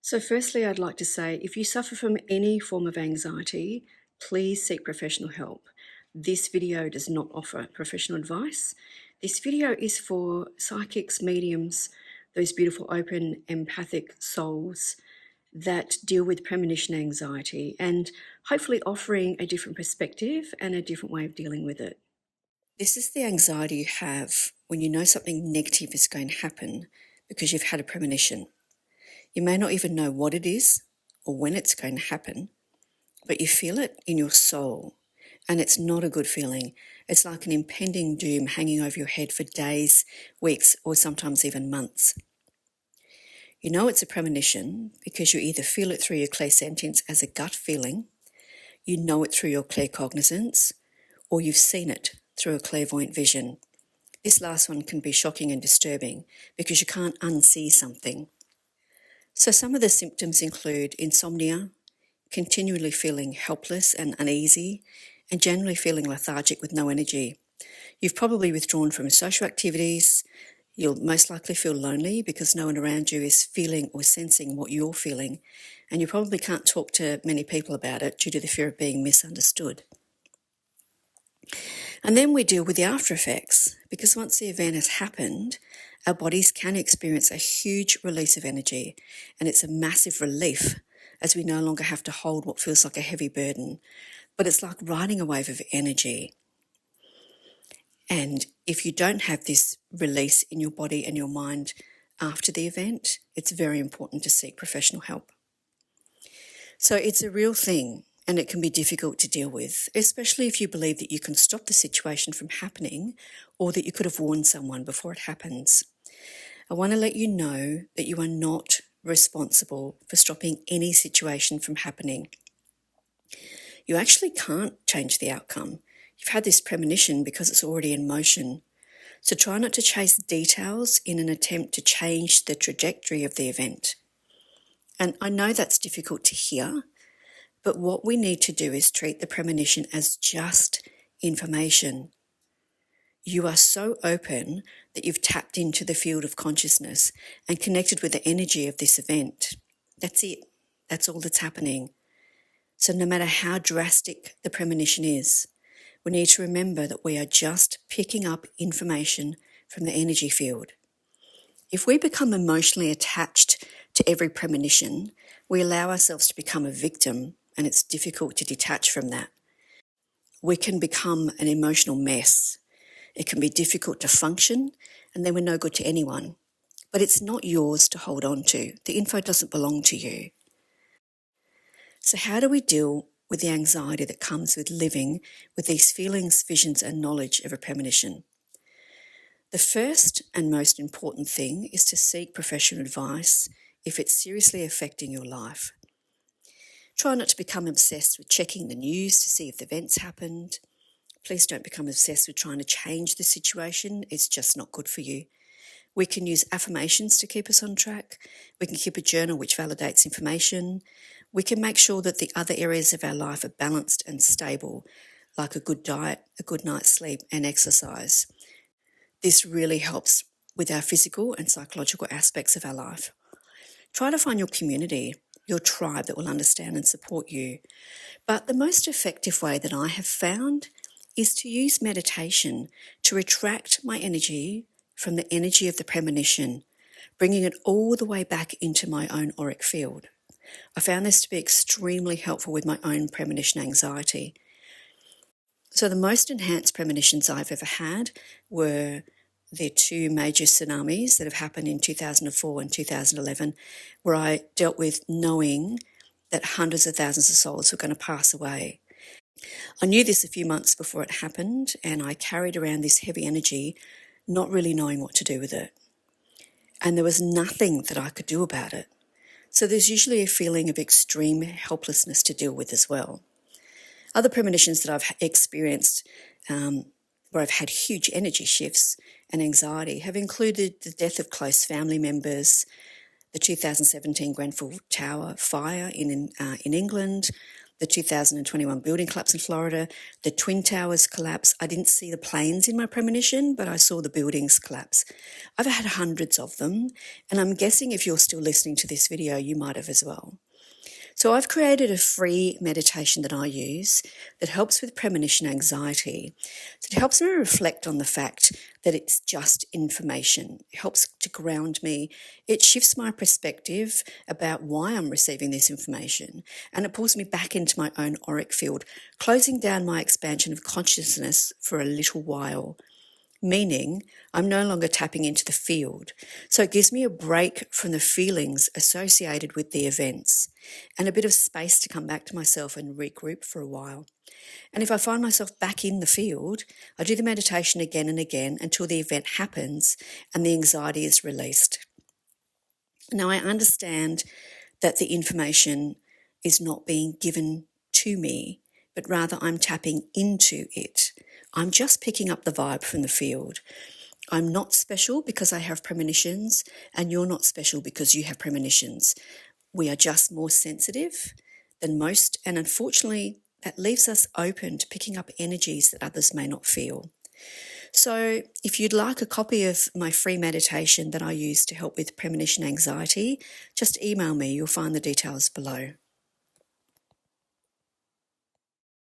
So firstly, I'd like to say, if you suffer from any form of anxiety, please seek professional help. This video does not offer professional advice. This video is for psychics, mediums, those beautiful, open, empathic souls that deal with premonition anxiety and hopefully offering a different perspective and a different way of dealing with it. This is the anxiety you have when you know something negative is going to happen because you've had a premonition. You may not even know what it is or when it's going to happen, but you feel it in your soul, and it's not a good feeling. It's like an impending doom hanging over your head for days, weeks, or sometimes even months. You know it's a premonition because you either feel it through your clairsentience as a gut feeling, you know it through your claircognizance, or you've seen it through a clairvoyant vision. This last one can be shocking and disturbing because you can't unsee something. So some of the symptoms include insomnia, continually feeling helpless and uneasy, and generally feeling lethargic with no energy. You've probably withdrawn from social activities. You'll most likely feel lonely because no one around you is feeling or sensing what you're feeling, and you probably can't talk to many people about it due to the fear of being misunderstood. And then we deal with the after effects, because once the event has happened, our bodies can experience a huge release of energy, and it's a massive relief as we no longer have to hold what feels like a heavy burden, but it's like riding a wave of energy. And if you don't have this release in your body and your mind after the event, it's very important to seek professional help. So it's a real thing, and it can be difficult to deal with, especially if you believe that you can stop the situation from happening or that you could have warned someone before it happens. I want to let you know that you are not responsible for stopping any situation from happening. You actually can't change the outcome. You've had this premonition because it's already in motion. So try not to chase details in an attempt to change the trajectory of the event. And I know that's difficult to hear, but what we need to do is treat the premonition as just information. You are so open that you've tapped into the field of consciousness and connected with the energy of this event. That's it. That's all that's happening. So no matter how drastic the premonition is, we need to remember that we are just picking up information from the energy field. If we become emotionally attached to every premonition, we allow ourselves to become a victim, and it's difficult to detach from that. We can become an emotional mess. It can be difficult to function, and then we're no good to anyone. But it's not yours to hold on to. The info doesn't belong to you. So how do we deal with the anxiety that comes with living with these feelings, visions, and knowledge of a premonition? The first and most important thing is to seek professional advice if it's seriously affecting your life. Try not to become obsessed with checking the news to see if the events happened. Please don't become obsessed with trying to change the situation. It's just not good for you. We can use affirmations to keep us on track. We can keep a journal which validates information. We can make sure that the other areas of our life are balanced and stable, like a good diet, a good night's sleep, and exercise. This really helps with our physical and psychological aspects of our life. Try to find your community, your tribe that will understand and support you. But the most effective way that I have found is to use meditation to retract my energy from the energy of the premonition, bringing it all the way back into my own auric field. I found this to be extremely helpful with my own premonition anxiety. So the most enhanced premonitions I've ever had were the two major tsunamis that have happened in 2004 and 2011, where I dealt with knowing that hundreds of thousands of souls were going to pass away. I knew this a few months before it happened, and I carried around this heavy energy, not really knowing what to do with it. And there was nothing that I could do about it. So there's usually a feeling of extreme helplessness to deal with as well. Other premonitions that I've experienced where I've had huge energy shifts and anxiety have included the death of close family members, the 2017 Grenfell Tower fire in England, the 2021 building collapse in Florida, the Twin Towers collapse. I didn't see the planes in my premonition, but I saw the buildings collapse. I've had hundreds of them, and I'm guessing if you're still listening to this video, you might have as well. So I've created a free meditation that I use that helps with premonition anxiety. So it helps me reflect on the fact that it's just information. It helps to ground me. It shifts my perspective about why I'm receiving this information, and it pulls me back into my own auric field, closing down my expansion of consciousness for a little while. Meaning I'm no longer tapping into the field. So it gives me a break from the feelings associated with the events and a bit of space to come back to myself and regroup for a while. And if I find myself back in the field, I do the meditation again and again until the event happens and the anxiety is released. Now, I understand that the information is not being given to me, but rather I'm tapping into it. I'm just picking up the vibe from the field. I'm not special because I have premonitions, and you're not special because you have premonitions. We are just more sensitive than most, and unfortunately, that leaves us open to picking up energies that others may not feel. So if you'd like a copy of my free meditation that I use to help with premonition anxiety, just email me. You'll find the details below.